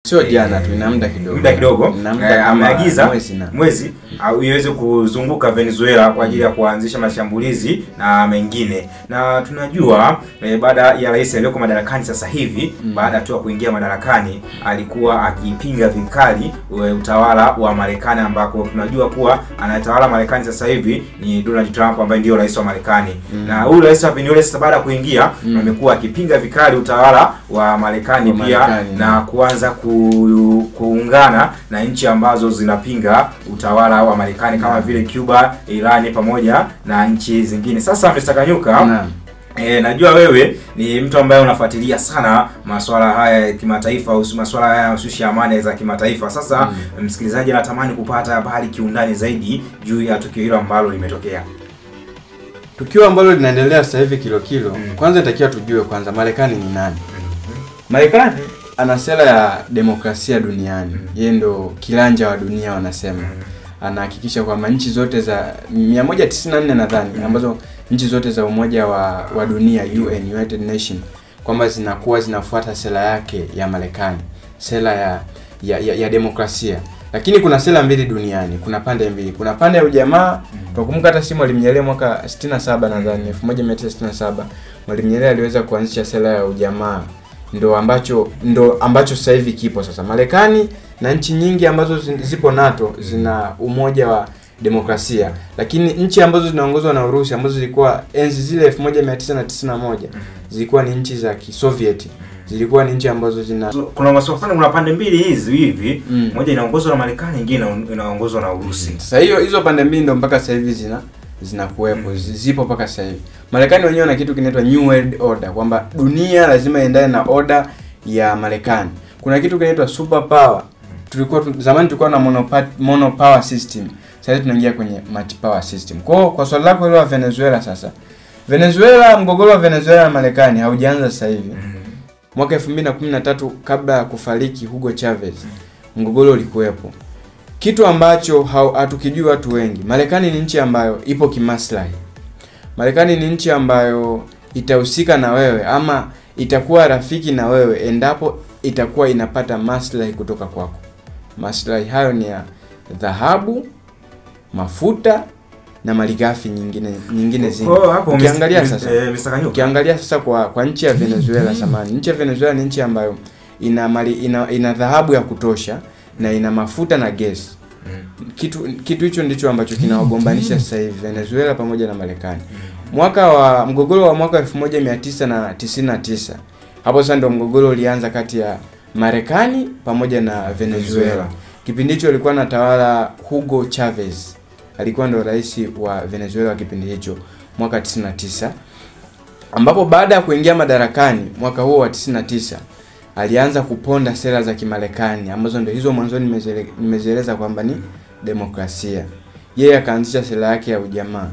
Sio jana tu, ina muda kidogo. Muda kidogo. Ameagiza mwezi au iweze kuzunguka Venezuela kwa ajili ya kuanzisha mashambulizi na mengine. Na tunajua baada ya rais aliyoko madarakani sasa hivi, baada tu ya kuingia madarakani, alikuwa akipinga vikali utawala wa Marekani, ambako tunajua kuwa anatawala Marekani sasa hivi ni Donald Trump ambaye ndio rais wa Marekani. Na huyu rais wa Venezuela sasa baada ya kuingia amekuwa akipinga vikali utawala wa Marekani pia na kuanza kuungana na nchi ambazo zinapinga utawala wa Marekani kama vile Cuba, Iran pamoja na nchi zingine. Sasa Mr. Kanyuka, najua wewe ni mtu ambaye unafuatilia sana masuala haya ya kimataifa au masuala haya ya amani za kimataifa. Sasa msikilizaji anatamani kupata habari kiundani zaidi juu ya tukio hilo ambalo limetokea. Tukio ambalo linaendelea sasa hivi kilo. Kwanza natakiwa tujue kwanza Marekani ni nani. Marekani ana sera ya demokrasia duniani. Yeye ndo kilanja wa dunia wanasema. Anahakikisha kwamba nchi zote za 194 nadhani ambazo nchi zote za umoja wa dunia UN, United Nation, kwamba zinafuata sera yake ya Marekani, sera ya demokrasia. Lakini kuna sera mbili duniani, kuna pande mbili. Kuna pande ya ujamaa. Tukumbuka hata si Mwalimu Nyerere mwaka 67 nadhani 1967 Mwalimu Nyerere aliweza kuanzisha sera ya ujamaa. Ndo ambacho sasa hivi kipo sasa. Marekani na nchi nyingi ambazo zipo NATO zina umoja wa demokrasia, lakini nchi ambazo zinaongozwa na Urusi ambazo zilikuwa enzi zile 1991 zilikuwa ni nchi za Kisovieti, zilikuwa ni nchi ambazo kuna maswala, kuna pande mbili hivi, moja inaongozwa na Marekani, nyingine inaongozwa na Urusi. Sasa hizo pande mbili ndo mpaka sasa hivi zinakuwepo, zipo mpaka sasa hivi. Marekani wenyewe na kitu kinaitwa New World Order, kwamba dunia lazima iendane na order ya Marekani. Kuna kitu kinaitwa super power. Zamani tulikuwa na mono power system. Sasa tunaingia kwenye multi power system. Kwa swali lako hilo la Venezuela sasa. Mgogoro wa Venezuela na Marekani haujaanza sasa hivi. Mwaka 2013 kabla ya kufariki Hugo Chavez, mgogoro ulikuwepo. Kitu ambacho hatukijui watu wengi. Marekani ni nchi ambayo ipo kimaslahi. Marekani ni nchi ambayo itahusika na wewe ama itakuwa rafiki na wewe endapo itakuwa inapata maslahi kutoka kwako. Maslahi hayo ni ya dhahabu, mafuta na malighafi nyingine zingi. Ukiangalia sasa kwa nchi ya Venezuela samani. Nchi ya Venezuela ni nchi ambayo ina dhahabu ya kutosha na ina mafuta na gesi. Kitu hicho ndicho ambacho kinawagombanisha sasa hivi Venezuela pamoja na Marekani. Mgogoro wa mwaka 1999. Hapo sasa ndio mgogoro ulianza kati ya Marekani pamoja na Venezuela. Kipindi hicho alikuwa anatawala Hugo Chavez. Alikuwa ndo rais wa Venezuela wa kipindi hicho mwaka 99. Ambapo baada ya kuingia madarakani mwaka huo wa 99 alianza kuponda sera za Kimarekani ambazo ndio hizo mwanzoni nimezieleza kwamba ni demokrasia. Yeye akaanzisha sera yake ya ujamaa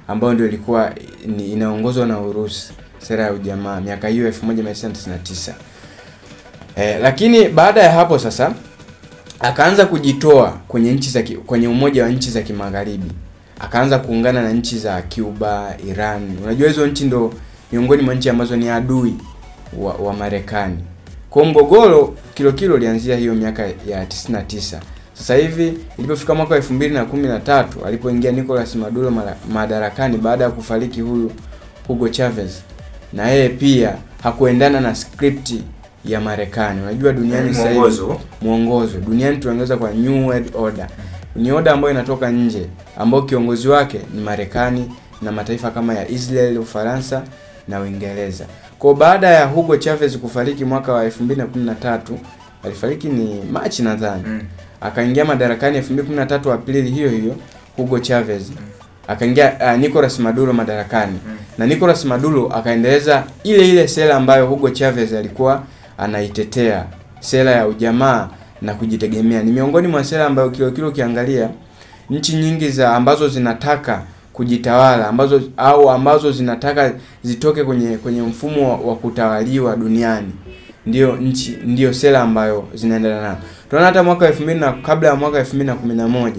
ambayo ndio ilikuwa inaongozwa na Urusi, sera ya ujamaa miaka hiyo 1999. Lakini baada ya hapo sasa akaanza kujitoa kwenye umoja wa nchi za Kimagharibi. Akaanza kuungana na nchi za Cuba, Iran. Unajua hizo nchi ndo miongoni mwa nchi ambazo ni adui wa Marekani. Kwa mgogoro kilo ulianzia hiyo miaka ya 99. Sasa hivi ilipofika mwaka 2013 alipoingia Nicolas Maduro madarakani baada ya kufariki huyu Hugo Chavez, na yeye pia hakuendana na script ya Marekani. Unajua duniani sasa hivi muongozo duniani tunaongeza kwa New World Order. Ni order ambayo inatoka nje, ambayo kiongozi wake ni Marekani na mataifa kama ya Israel, Ufaransa na Uingereza. Kwa baada ya Hugo Chavez kufariki mwaka wa 2013, alifariki ni Machi nadhani. Akaingia madarakani 2013 Aprili hiyo Hugo Chavez. Akaingia Nicolas Maduro madarakani. Na Nicolas Maduro akaendeleza ile sera ambayo Hugo Chavez alikuwa anaitetea, sera ya ujamaa na kujitegemea. Ni miongoni mwa sera ambayo kilo ukiangalia nchi nyingi ambazo zinataka kujitawala, ambazo zinataka zitoke kwenye mfumo wa kutawaliwa duniani, ndio sera ambayo zinaendelea nayo. Tunaona hata mwaka 2000 na kabla ya mwaka 2011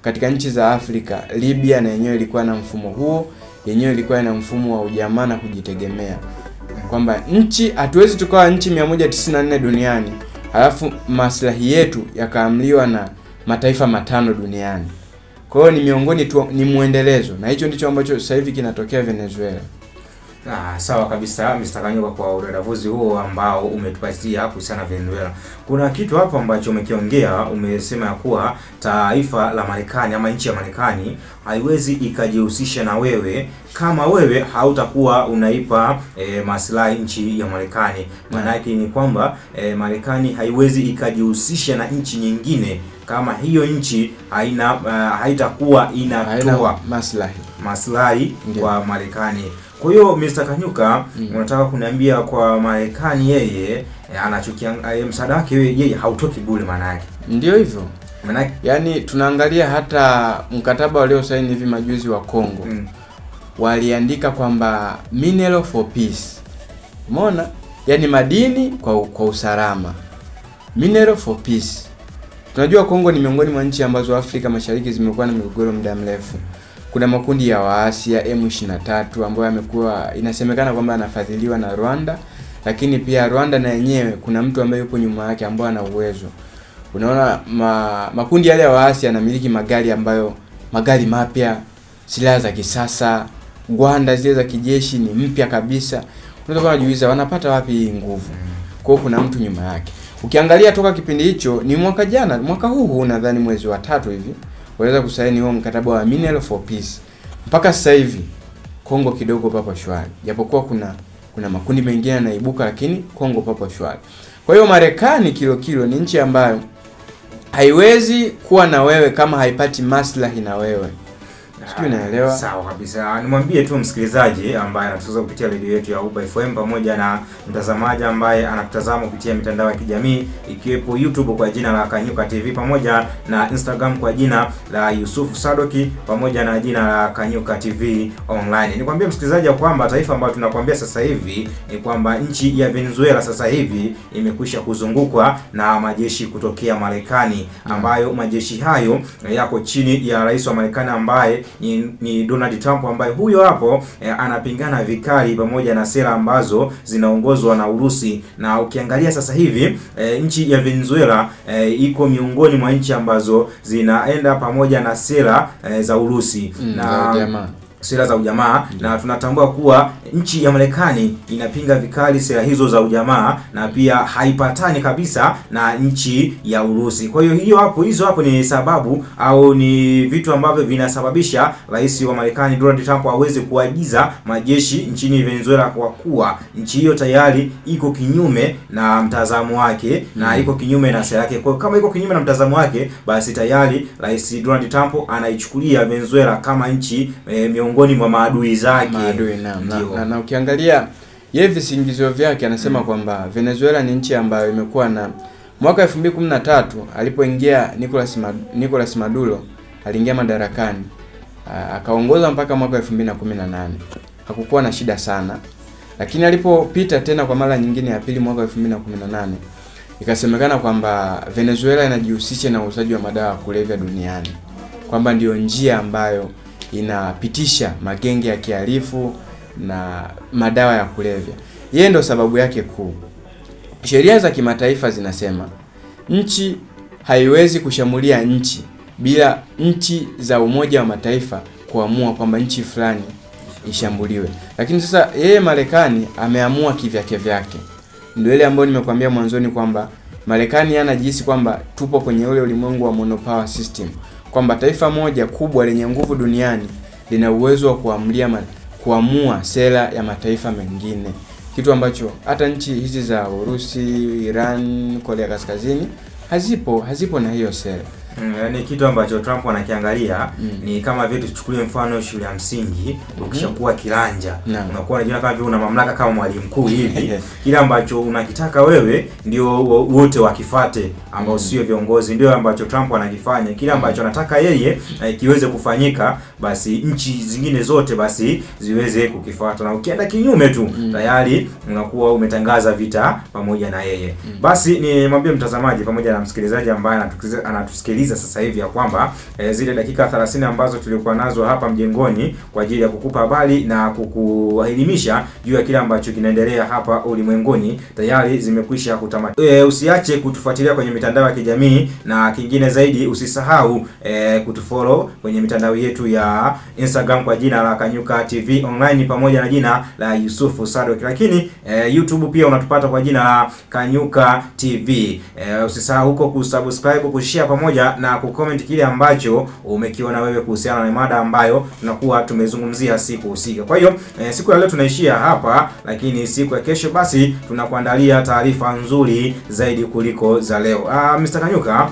katika nchi za Afrika, Libya na yenyewe ilikuwa na mfumo huo, yenyewe ilikuwa na mfumo wa ujamaa na kujitegemea. Kwamba hatuwezi tukawa nchi 194 duniani alafu maslahi yetu yakaamliwa na mataifa 5 duniani. Kwa hiyo ni miongoni tu, ni muendelezo, na hicho ndicho ambacho sasa hivi kinatokea Venezuela. Sawa kabisa Mr. Kanyuka kwa udadavuzi huo ambao umetupatia kuhusiana na Venezuela. Kuna kitu hapo ambacho umekiongea, umesema ya kuwa taifa la Marekani ama nchi ya Marekani haiwezi ikajihusisha na wewe kama wewe hautakuwa unaipa maslahi nchi ya Marekani. Maana yake ni kwamba Marekani haiwezi ikajihusisha na nchi nyingine kama hiyo nchi haitakuwa inatoa maslahi kwa Marekani. Kwa hiyo Mr. Kanyuka, unataka kuniambia kwa Marekani yeye msaada wake yeye hautoki bure maana yake? Ndio hivyo. Maana yani tunaangalia hata mkataba walio saini hivi majuzi wa Kongo. Waliandika kwamba mineral for peace. Umeona? Yani madini kwa usalama. Mineral for peace. Tunajua Kongo ni miongoni mwa nchi ambazo Afrika Mashariki zimekuwa na migogoro muda mrefu. Kuna makundi ya waasi ya M23 ambayo yamekuwa inasemekana kwamba yanafadhiliwa na Rwanda, lakini pia Rwanda na yenyewe kuna mtu ambaye yupo nyuma yake ambaye ana uwezo. Unaona makundi yale ya waasi yanamiliki magari mapya, silaha za kisasa, gwanda zile za kijeshi ni mpya kabisa. Unaweza kujiuliza wanapata wapi hii nguvu? Kwa hiyo kuna mtu nyuma yake. Ukiangalia toka kipindi hicho ni mwaka huu nadhani mwezi wa 3 hivi waweza kusaini huo mkataba wa Mineral for Peace. Mpaka sasa hivi Kongo kidogo papo shwari. Japokuwa kuna makundi mengine yanaibuka, lakini Kongo papo shwari. Kwa hiyo Marekani kilo ni nchi ambayo haiwezi kuwa na wewe kama haipati maslahi na wewe. Sijui unaelewa? Sawa kabisa. Nimwambie tu msikilizaji ambaye anatusikiza kupitia radio yetu ya Uba FM pamoja na mtazamaji ambaye anatutazama kupitia mitandao ya kijamii ikiwepo YouTube kwa jina la Kanyuka TV pamoja na Instagram kwa jina la Yusuf Sadoki pamoja na jina la Kanyuka TV online. Nikwambie msikilizaji kwamba taifa ambalo tunakwambia sasa hivi ni kwamba nchi ya Venezuela sasa hivi imekwisha kuzungukwa na majeshi kutokea Marekani, ambayo majeshi hayo yako chini ya rais wa Marekani ambaye ni Donald Trump, ambaye huyo hapo anapingana vikali pamoja na sera ambazo zinaongozwa na Urusi. Na ukiangalia sasa hivi nchi ya Venezuela iko miongoni mwa nchi ambazo zinaenda pamoja na sera za Urusi na sera za ujamaa, na tunatambua kuwa nchi ya Marekani inapinga vikali sera hizo za ujamaa na pia haipatani kabisa na nchi ya Urusi. Kwa hiyo hizo hapo ni sababu au ni vitu ambavyo vinasababisha rais wa Marekani Donald Trump aweze kuagiza majeshi nchini Venezuela, kwa kuwa nchi hiyo tayari iko kinyume na mtazamo wake na iko kinyume na sera yake. Kwa kama iko kinyume na mtazamo wake, basi tayari rais Donald Trump anaichukulia Venezuela kama nchi miongoni mwa maadui zake. Na ukiangalia yeye visingizio vyake anasema kwamba Venezuela ni nchi ambayo imekuwa na mwaka 2013 alipoingia Nicolas Maduro aliingia madarakani, akaongoza mpaka mwaka 2018. Hakukuwa na shida sana. Lakini alipopita tena kwa mara nyingine ya pili mwaka 2018, ikasemekana kwamba Venezuela inajihusisha na uuzaji wa madawa ya kulevya duniani. Kwamba ndio njia ambayo inapitisha magenge ya kihalifu na madawa ya kulevya. Yeye ndo sababu yake kuu. Sheria za kimataifa zinasema nchi haiwezi kushambulia nchi bila nchi za Umoja wa Mataifa kuamua kwamba nchi fulani ishambuliwe. Lakini sasa yeye Marekani ameamua kivyake. Ndio ile ambayo nimekuambia mwanzoni kwamba Marekani anajihisi kwamba tupo kwenye ule ulimwengu wa monopower system, kwamba taifa moja kubwa lenye nguvu duniani lina uwezo wa kuamua sera ya mataifa mengine, kitu ambacho hata nchi hizi za Urusi, Iran, Korea Kaskazini hazipo na hiyo sera. Yaani kitu ambacho Trump anakiangalia ni kama vile tuchukulie mfano shule ya msingi, ukishakuwa kiranja unakuwa unajiona kama vile una mamlaka kama mwalimu mkuu hivi. Kile ambacho unakitaka wewe ndio wote wakifate, ambao sio viongozi. Ndio ambacho Trump anakifanya. Kile ambacho anataka yeye kiweze kufanyika, basi nchi zingine zote basi ziweze kukifuata, na ukienda kinyume tu tayari unakuwa umetangaza vita pamoja na yeye. Basi ni mwambie mtazamaji pamoja na msikilizaji ambaye anatusikiliza kumaliza sasa hivi ya kwamba zile dakika 30 ambazo tulikuwa nazo hapa mjengoni kwa ajili ya kukupa habari na kukuelimisha juu ya kile ambacho kinaendelea hapa ulimwenguni tayari zimekwisha kutamatika. Usiache kutufuatilia kwenye mitandao ya kijamii, na kingine zaidi usisahau kutufollow kwenye mitandao yetu ya Instagram kwa jina la Kanyuka TV Online pamoja na jina la Yusufu Sadok, lakini YouTube pia unatupata kwa jina la Kanyuka TV. Usisahau huko kusubscribe, kushare pamoja na kucomment kile ambacho umekiona wewe kuhusiana na mada ambayo tunakuwa tumezungumzia siku husika. Kwa hiyo siku ya leo tunaishia hapa, lakini siku ya kesho basi tunakuandalia taarifa nzuri zaidi kuliko za leo. Mr. Kanyuka,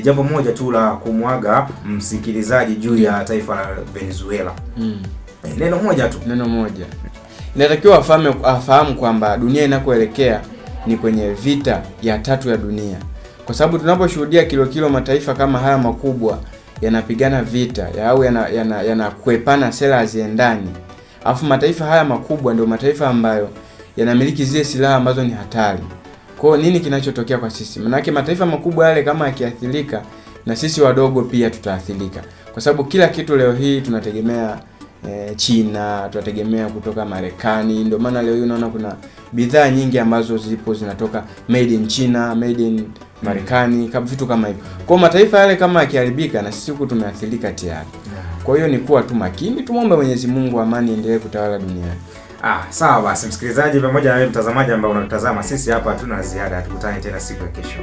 jambo moja tu la kumwaga msikilizaji juu ya taifa la Venezuela. Neno moja tu. Neno moja. Inatakiwa afahamu kwamba dunia inakoelekea ni kwenye vita ya 3 ya dunia. Kwa sababu tunaposhuhudia kilo mataifa kama haya makubwa yanapigana vita au yanakuepana sera haziendani. Alafu mataifa haya makubwa ndio mataifa ambayo yanamiliki zile silaha ambazo ni hatari. Kwa hiyo nini kinachotokea kwa sisi? Manake mataifa makubwa yale kama yakiathirika, na sisi wadogo pia tutaathirika. Kwa sababu kila kitu leo hii tunategemea China, tunategemea kutoka Marekani. Ndio maana leo hii unaona kuna bidhaa nyingi ambazo zipo zinatoka made in China, made in Marekani, kama vitu kama hivyo. Kwa mataifa yale kama yakiharibika, na sisi huku tumeathirika tayari. Kwa hiyo ni kuwa tu makini, tumuombe Mwenyezi Mungu amani endelee kutawala duniani. Sawa basi msikilizaji pamoja na wewe mtazamaji ambao unatazama, sisi hapa tuna ziada. Tukutane tena siku ya kesho.